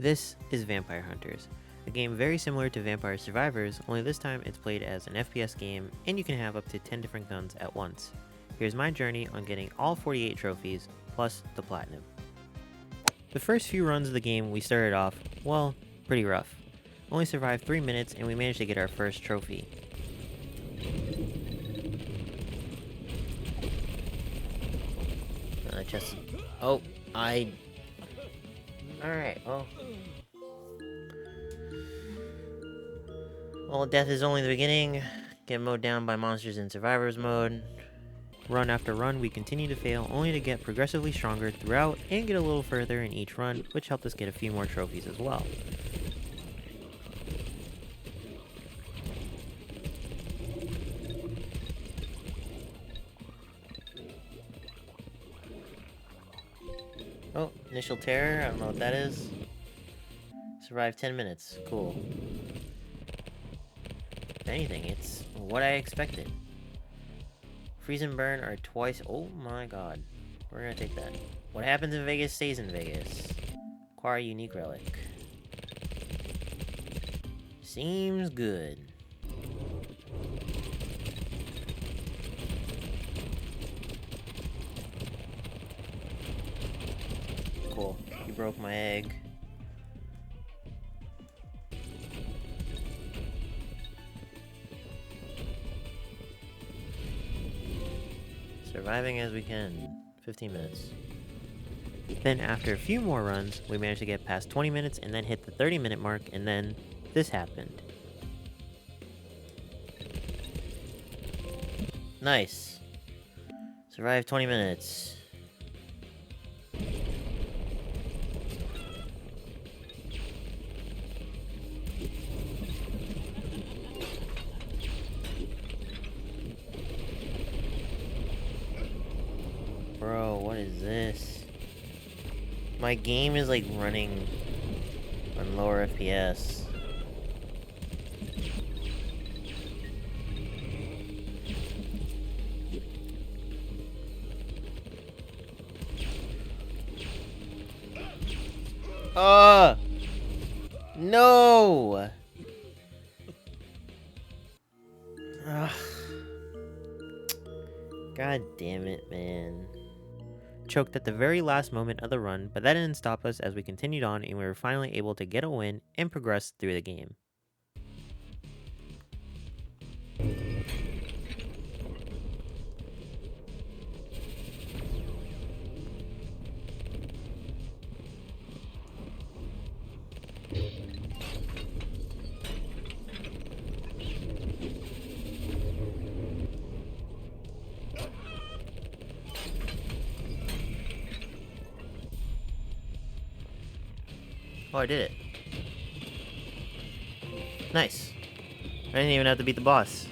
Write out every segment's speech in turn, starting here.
This is Vampire Hunters, a game very similar to Vampire Survivors, only this time it's played as an FPS game and you can have up to 10 different guns at once. Here's my journey on getting all 48 trophies, plus the platinum. The first few runs of the game we started off, well, pretty rough. Only survived 3 minutes and we managed to get our first trophy. Alright, well, death is only the beginning. Get mowed down by monsters in Survivors mode. Run after run, we continue to fail, only to get progressively stronger throughout and get a little further in each run, which helped us get a few more trophies as well. Oh, initial terror, I don't know what that is. Survive 10 minutes, cool. If anything, it's what I expected. Freeze and burn are twice, oh my god. We're gonna take that. What happens in Vegas stays in Vegas. Acquire a unique relic. Seems good. Cool. You broke my egg. Surviving as we can. 15 minutes. Then after a few more runs, we managed to get past 20 minutes and then hit the 30-minute mark, and then this happened. Nice. Survived 20 minutes. Bro, what is this? My game is like running on lower FPS. No! Ugh. God damn it, man. Choked at the very last moment of the run, but that didn't stop us as we continued on and we were finally able to get a win and progress through the game. Oh, I did it. Nice. I didn't even have to beat the boss.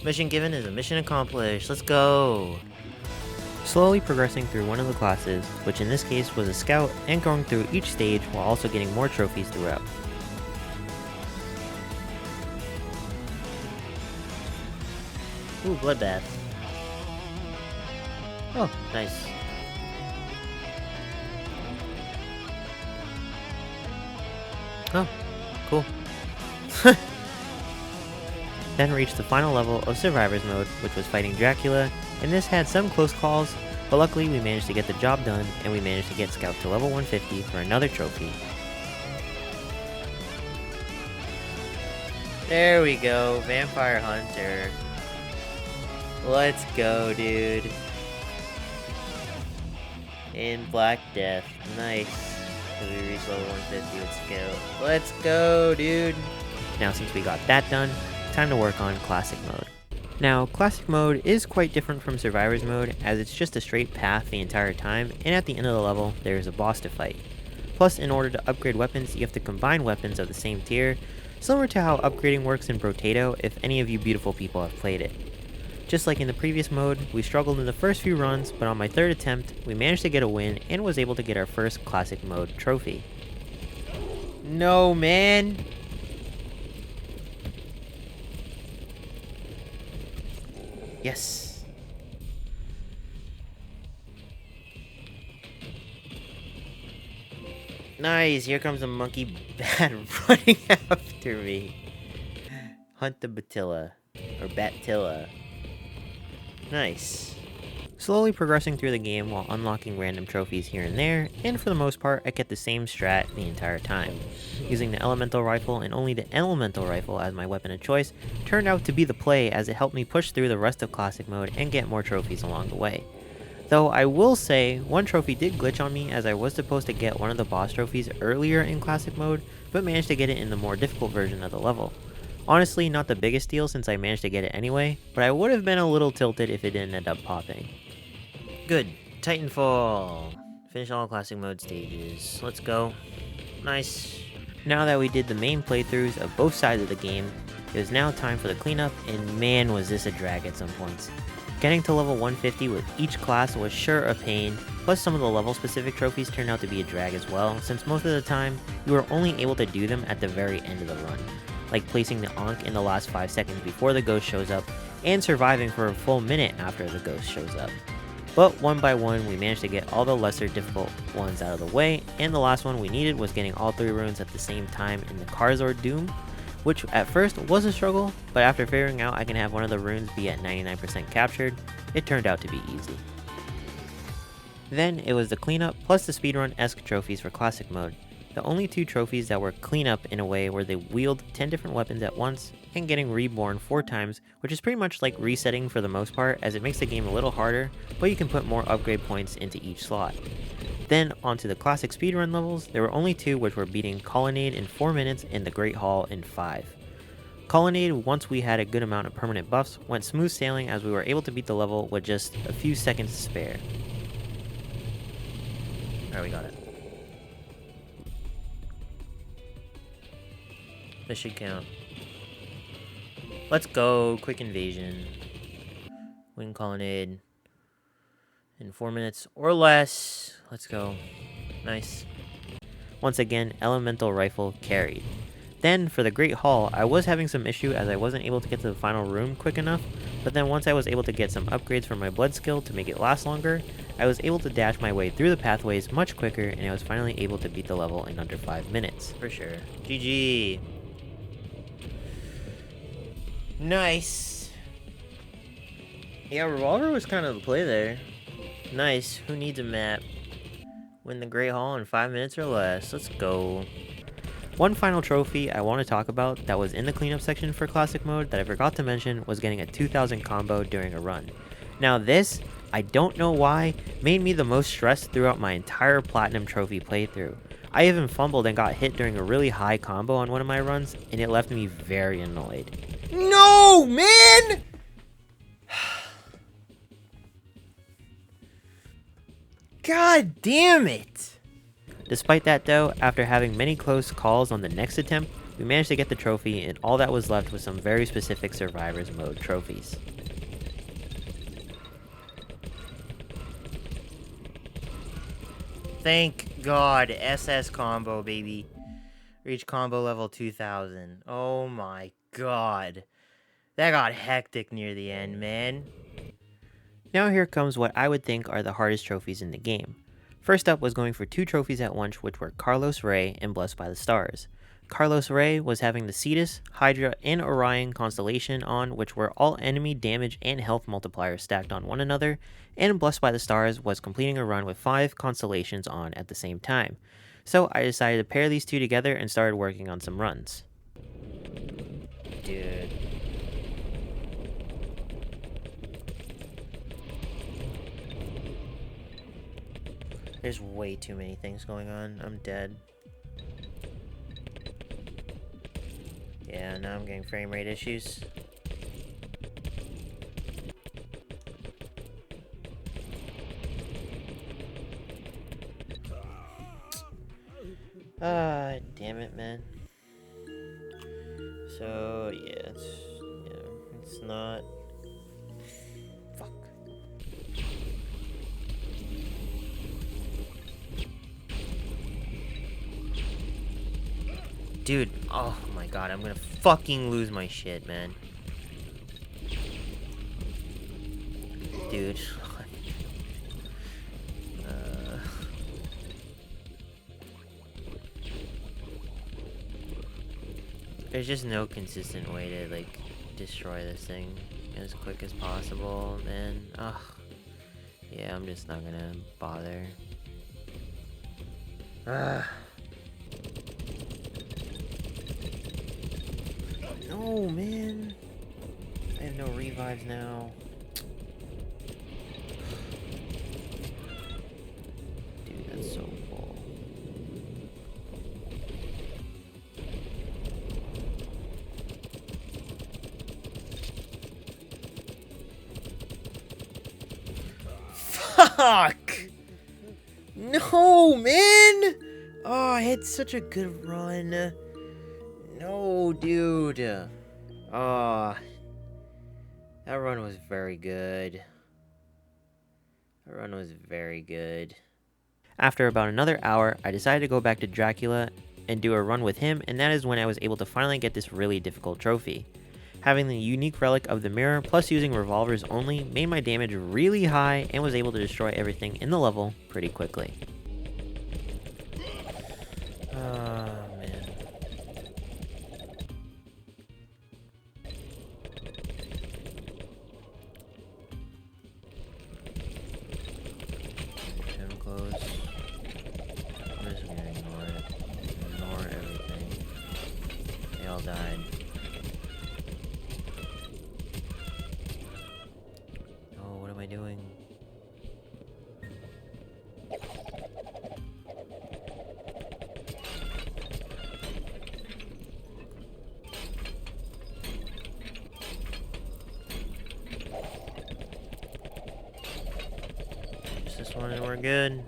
Mission given is a mission accomplished. Let's go! Slowly progressing through one of the classes, which in this case was a scout, and going through each stage while also getting more trophies throughout. Ooh, bloodbath. Oh, nice. Oh, cool. Then reached the final level of Survivors mode, which was fighting Dracula, and this had some close calls, but luckily we managed to get the job done, and we managed to get Scout to level 150 for another trophy. There we go, Vampire Hunter. Let's go, dude. In Black Death, nice. We reached level 150 with Scout. Let's go, dude! Now since we got that done, time to work on Classic mode. Now, Classic mode is quite different from Survivors mode, as it's just a straight path the entire time, and at the end of the level, there is a boss to fight. Plus, in order to upgrade weapons, you have to combine weapons of the same tier, similar to how upgrading works in Brotato if any of you beautiful people have played it. Just like in the previous mode, we struggled in the first few runs, but on my third attempt, we managed to get a win and was able to get our first Classic mode trophy. No, man! Yes! Nice, here comes a monkey bat running after me. Hunt the Batilla. Or Batilla. Nice. Slowly progressing through the game while unlocking random trophies here and there, and for the most part, I kept the same strat the entire time. Using the elemental rifle and only the elemental rifle as my weapon of choice turned out to be the play, as it helped me push through the rest of classic mode and get more trophies along the way. Though I will say, one trophy did glitch on me, as I was supposed to get one of the boss trophies earlier in classic mode, but managed to get it in the more difficult version of the level. Honestly, not the biggest deal since I managed to get it anyway, but I would have been a little tilted if it didn't end up popping. Good. Titanfall. Finish all classic mode stages. Let's go. Nice. Now that we did the main playthroughs of both sides of the game, it was now time for the cleanup, and man was this a drag at some points. Getting to level 150 with each class was sure a pain, plus some of the level specific trophies turned out to be a drag as well, since most of the time, you were only able to do them at the very end of the run, like placing the Ankh in the last 5 seconds before the ghost shows up, and surviving for a full minute after the ghost shows up. But one by one, we managed to get all the lesser difficult ones out of the way, and the last one we needed was getting all 3 runes at the same time in the Karzor Doom, which at first was a struggle, but after figuring out I can have one of the runes be at 99% captured, it turned out to be easy. Then it was the cleanup plus the speedrun-esque trophies for classic mode. The only 2 trophies that were cleanup in a way where they wield 10 different weapons at once, and getting reborn 4 times, which is pretty much like resetting for the most part, as it makes the game a little harder, but you can put more upgrade points into each slot. Then onto the classic speedrun levels, there were only 2, which were beating Colonnade in 4 minutes and the Great Hall in 5. Colonnade, once we had a good amount of permanent buffs, went smooth sailing as we were able to beat the level with just a few seconds to spare. Alright, we got it. This should count. Let's go, quick invasion. Win Colonnade in 4 minutes or less. Let's go. Nice. Once again, elemental rifle carried. Then for the Great Hall, I was having some issue as I wasn't able to get to the final room quick enough, but then once I was able to get some upgrades for my blood skill to make it last longer, I was able to dash my way through the pathways much quicker, and I was finally able to beat the level in under 5 minutes. For sure. GG. Nice. Yeah, Revolver was kind of the play there. Nice. Who needs a map? Win the Great Hall in 5 minutes or less. Let's go. One final trophy I want to talk about that was in the cleanup section for classic mode that I forgot to mention was getting a 2000 combo during a run. Now this, I don't know why, made me the most stressed throughout my entire platinum trophy playthrough. I even fumbled and got hit during a really high combo on one of my runs, and it left me very annoyed. No, man! God damn it! Despite that though, after having many close calls on the next attempt, we managed to get the trophy, and all that was left was some very specific Survivors mode trophies. Thank God, SS combo, baby. Reach combo level 2000. Oh my God. That got hectic near the end, man. Now here comes what I would think are the hardest trophies in the game. First up was going for 2 trophies at once, which were Carlos Rey and Blessed by the Stars. Carlos Rey was having the Cetus, Hydra, and Orion constellation on, which were all enemy damage and health multipliers stacked on one another, and Blessed by the Stars was completing a run with 5 constellations on at the same time. So I decided to pair these 2 together and started working on some runs. Dude. There's way too many things going on. I'm dead. Yeah, now I'm getting frame rate issues. Ah, damn it, man. So, yeah, it's not... Fuck. Dude, oh my God, I'm gonna fucking lose my shit, man. Dude. There's just no consistent way to, like, destroy this thing as quick as possible, man. Ugh. Yeah, I'm just not gonna bother. Ugh. No, man. I have no revives now. Dude, that's so cool. Fuck! No, man! Oh, I had such a good run. No, dude. Oh, that run was very good. That run was very good. After about another hour, I decided to go back to Dracula and do a run with him, and that is when I was able to finally get this really difficult trophy. Having the unique relic of the mirror plus using revolvers only made my damage really high and was able to destroy everything in the level pretty quickly. Oh, man. Gym close. I'm just gonna ignore it. Ignore everything. They all died. Oh, what am I doing? Just this one and we're good.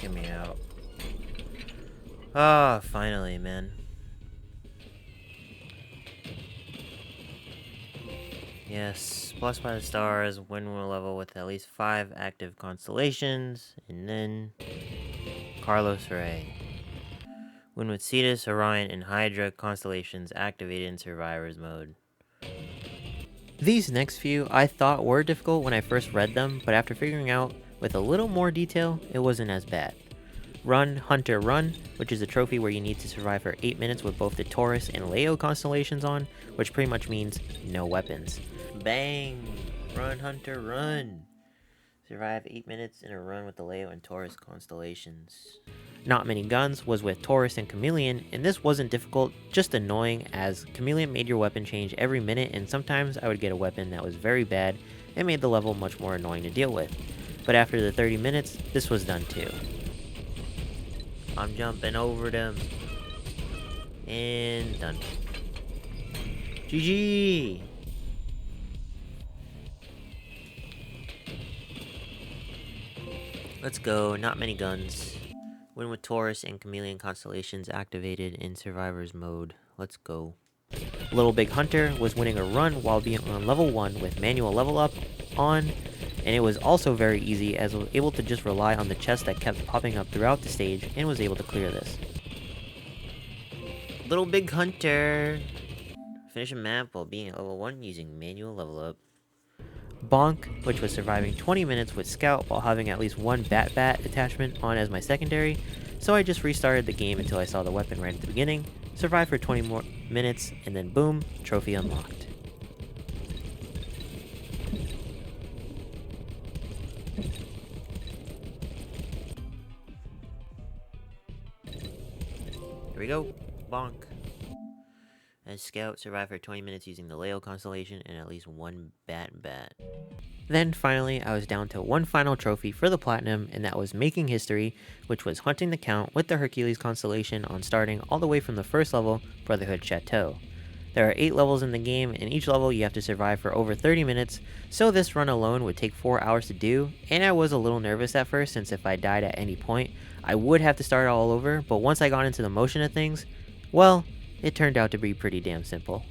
Get me out. Ah, finally, man. Yes, blessed by the stars, win will level with at least 5 active constellations, and then Carlos Ray. Win with Cetus, Orion, and Hydra constellations activated in Survivor's mode. These next few I thought were difficult when I first read them, but after figuring out with a little more detail, it wasn't as bad. Run, Hunter, Run, which is a trophy where you need to survive for 8 minutes with both the Taurus and Leo constellations on, which pretty much means no weapons. Bang! Run, Hunter, run! Survive 8 minutes in a run with the Leo and Taurus constellations. Not Many Guns was with Taurus and Chameleon, and this wasn't difficult, just annoying, as Chameleon made your weapon change every minute, and sometimes I would get a weapon that was very bad and made the level much more annoying to deal with. But after the 30 minutes, this was done too. I'm jumping over them. And done. GG! Let's go. Not Many Guns. Win with Taurus and Chameleon constellations activated in Survivor's mode. Let's go. Little Big Hunter was winning a run while being on level 1 with manual level up on, and it was also very easy as I was able to just rely on the chest that kept popping up throughout the stage and was able to clear this. Little Big Hunter! Finish a map while being at level 1 using manual level up. Bonk, which was surviving 20 minutes with Scout while having at least one Bat attachment on as my secondary, so I just restarted the game until I saw the weapon right at the beginning, survived for 20 more minutes, and then boom, trophy unlocked. Here we go, Bonk. As Scout, survived for 20 minutes using the Leo constellation and at least one Bat. Then finally, I was down to one final trophy for the Platinum, and that was making history, which was hunting the Count with the Hercules constellation on starting all the way from the first level, Brotherhood Chateau. There are 8 levels in the game, and each level you have to survive for over 30 minutes, so this run alone would take 4 hours to do, and I was a little nervous at first since if I died at any point, I would have to start all over, but once I got into the motion of things, well, it turned out to be pretty damn simple.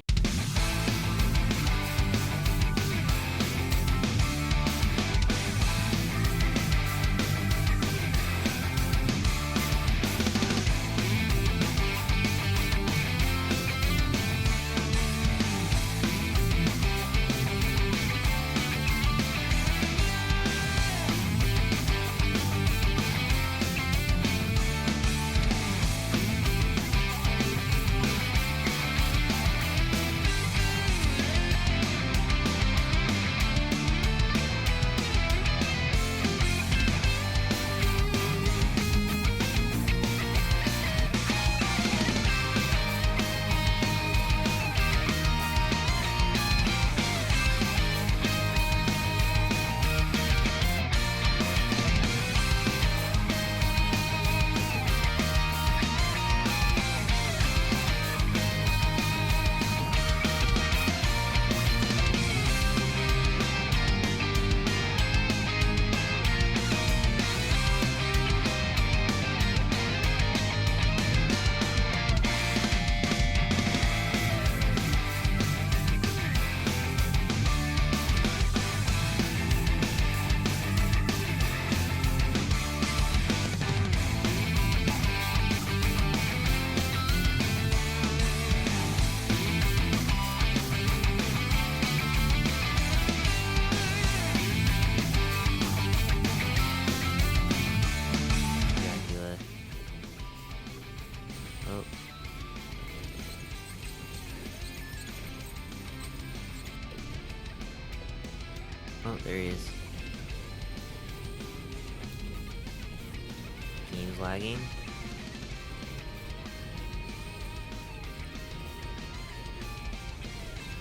Oh. Oh, there he is. Game's lagging.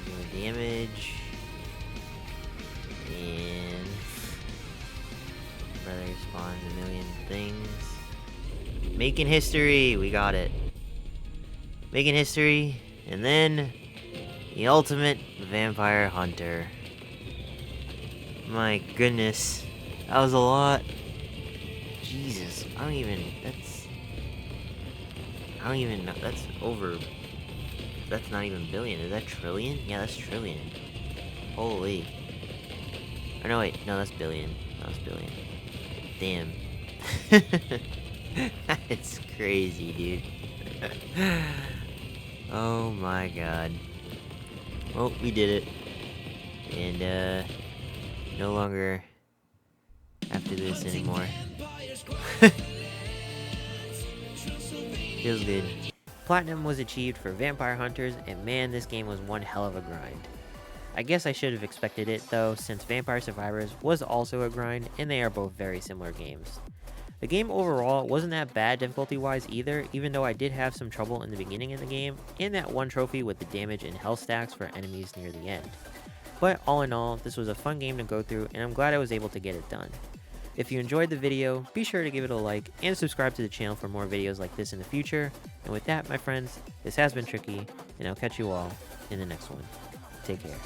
Doing damage. And brother spawns a million things. Making history! We got it. Making history. And then the ultimate vampire hunter. My goodness. That was a lot. Jesus. I don't even know. That's over. That's not even billion. Is that trillion? Yeah, that's trillion. Holy. Or no, wait. No, that's billion. That's billion. Damn. It's crazy, dude. Oh my god. Well, we did it. And, no longer have to do this anymore. Feels good. Platinum was achieved for Vampire Hunters, and man, this game was one hell of a grind. I guess I should have expected it though, since Vampire Survivors was also a grind, and they are both very similar games. The game overall wasn't that bad difficulty-wise either, even though I did have some trouble in the beginning of the game, and that one trophy with the damage and health stacks for enemies near the end. But all in all, this was a fun game to go through, and I'm glad I was able to get it done. If you enjoyed the video, be sure to give it a like, and subscribe to the channel for more videos like this in the future. And with that, my friends, this has been Tricky, and I'll catch you all in the next one. Take care.